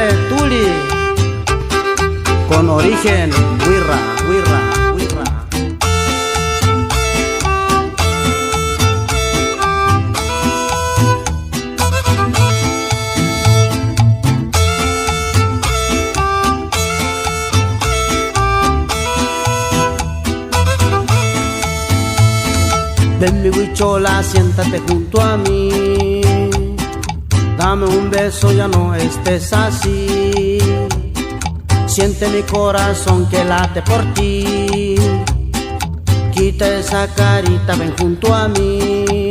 nombre Tuli, con origen Huirra, Huirra, Huirra. Ven mi huichola, siéntate junto a mí. Dame un beso, ya no estés así. Siente mi corazón que late por ti. Quita esa carita, ven junto a mí.